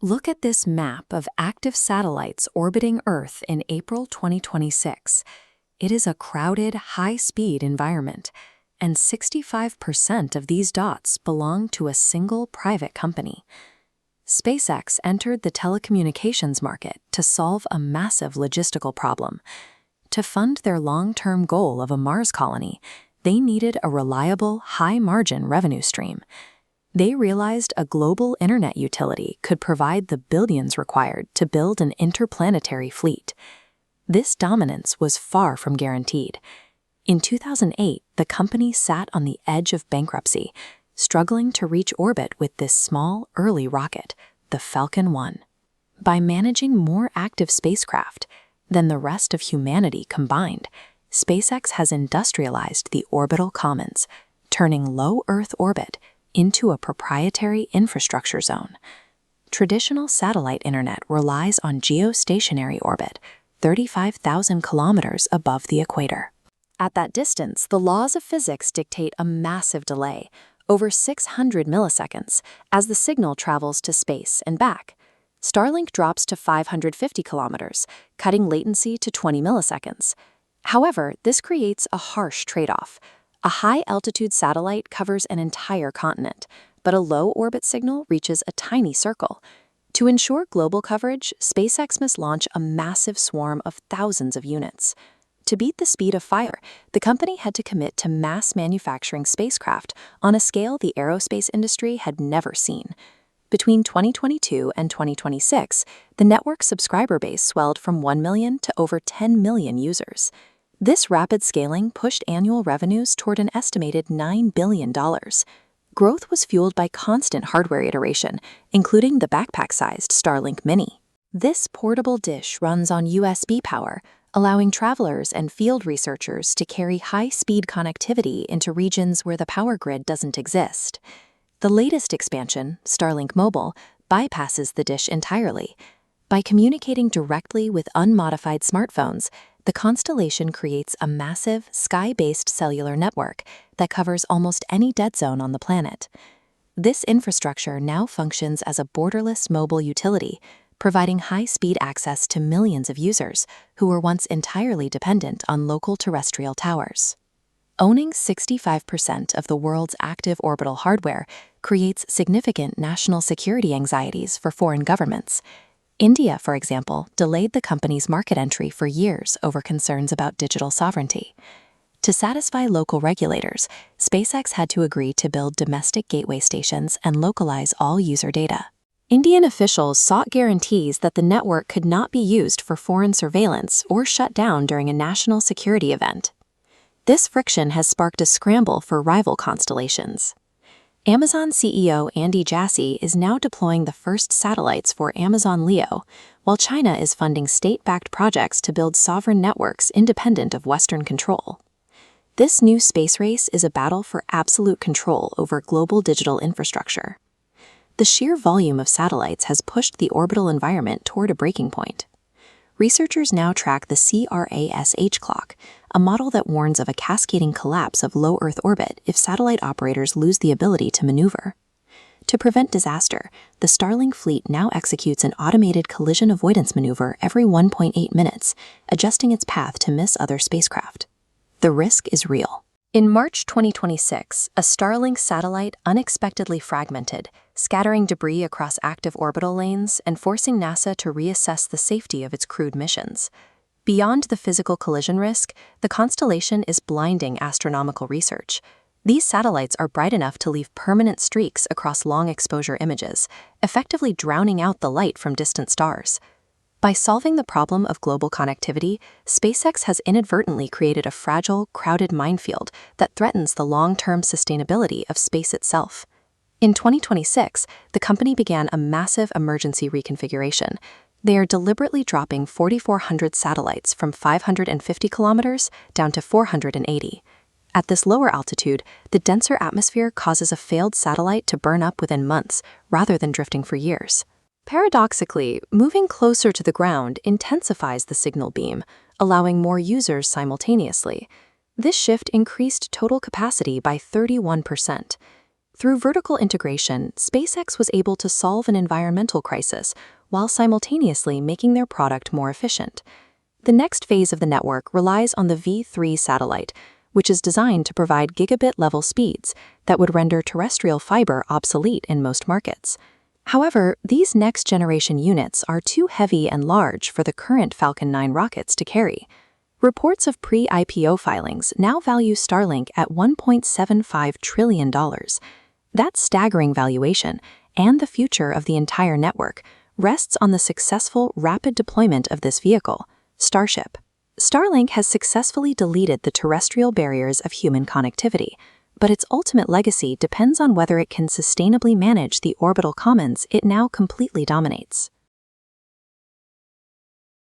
Look at this map of active satellites orbiting Earth in April 2026. It is a crowded, high-speed environment, and 65% of these dots belong to a single private company. SpaceX entered the telecommunications market to solve a massive logistical problem. To fund their long-term goal of a Mars colony, they needed a reliable, high-margin revenue stream. They realized a global internet utility could provide the billions required to build an interplanetary fleet. This dominance was far from guaranteed. In 2008, the company sat on the edge of bankruptcy, struggling to reach orbit with this small, early rocket, the Falcon 1. By managing more active spacecraft than the rest of humanity combined, SpaceX has industrialized the orbital commons, turning low Earth orbit into a proprietary infrastructure zone. Traditional satellite internet relies on geostationary orbit, 35,000 kilometers above the equator. At that distance, the laws of physics dictate a massive delay, over 600 milliseconds, as the signal travels to space and back. Starlink drops to 550 kilometers, cutting latency to 20 milliseconds. However, this creates a harsh trade-off. A high-altitude satellite covers an entire continent, but a low-orbit signal reaches a tiny circle. To ensure global coverage, SpaceX must launch a massive swarm of thousands of units. To beat the speed of fire, the company had to commit to mass manufacturing spacecraft on a scale the aerospace industry had never seen. Between 2022 and 2026, the network's subscriber base swelled from 1 million to over 10 million users. This rapid scaling pushed annual revenues toward an estimated $9 billion. Growth was fueled by constant hardware iteration, including the backpack-sized Starlink Mini. This portable dish runs on USB power, allowing travelers and field researchers to carry high-speed connectivity into regions where the power grid doesn't exist. The latest expansion, Starlink Mobile, bypasses the dish entirely. By communicating directly with unmodified smartphones, the constellation creates a massive, sky-based cellular network that covers almost any dead zone on the planet. This infrastructure now functions as a borderless mobile utility, providing high-speed access to millions of users who were once entirely dependent on local terrestrial towers. Owning 65% of the world's active orbital hardware creates significant national security anxieties for foreign governments. India, for example, delayed the company's market entry for years over concerns about digital sovereignty. To satisfy local regulators, SpaceX had to agree to build domestic gateway stations and localize all user data. Indian officials sought guarantees that the network could not be used for foreign surveillance or shut down during a national security event. This friction has sparked a scramble for rival constellations. Amazon CEO Andy Jassy is now deploying the first satellites for Amazon Leo, while China is funding state-backed projects to build sovereign networks independent of Western control. This new space race is a battle for absolute control over global digital infrastructure. The sheer volume of satellites has pushed the orbital environment toward a breaking point. Researchers now track the CRASH clock, a model that warns of a cascading collapse of low Earth orbit if satellite operators lose the ability to maneuver. To prevent disaster, the Starlink fleet now executes an automated collision avoidance maneuver every 1.8 minutes, adjusting its path to miss other spacecraft. The risk is real. In March 2026, a Starlink satellite unexpectedly fragmented, scattering debris across active orbital lanes and forcing NASA to reassess the safety of its crewed missions. Beyond the physical collision risk, the constellation is blinding astronomical research. These satellites are bright enough to leave permanent streaks across long-exposure images, effectively drowning out the light from distant stars. By solving the problem of global connectivity, SpaceX has inadvertently created a fragile, crowded minefield that threatens the long-term sustainability of space itself. In 2026, the company began a massive emergency reconfiguration. They are deliberately dropping 4,400 satellites from 550 kilometers down to 480. At this lower altitude, the denser atmosphere causes a failed satellite to burn up within months, rather than drifting for years. Paradoxically, moving closer to the ground intensifies the signal beam, allowing more users simultaneously. This shift increased total capacity by 31%. Through vertical integration, SpaceX was able to solve an environmental crisis while simultaneously making their product more efficient. The next phase of the network relies on the V3 satellite, which is designed to provide gigabit-level speeds that would render terrestrial fiber obsolete in most markets. However, these next-generation units are too heavy and large for the current Falcon 9 rockets to carry. Reports of pre-IPO filings now value Starlink at $1.75 trillion. That staggering valuation, and the future of the entire network, rests on the successful, rapid deployment of this vehicle, Starship. Starlink has successfully deleted the terrestrial barriers of human connectivity, but its ultimate legacy depends on whether it can sustainably manage the orbital commons it now completely dominates.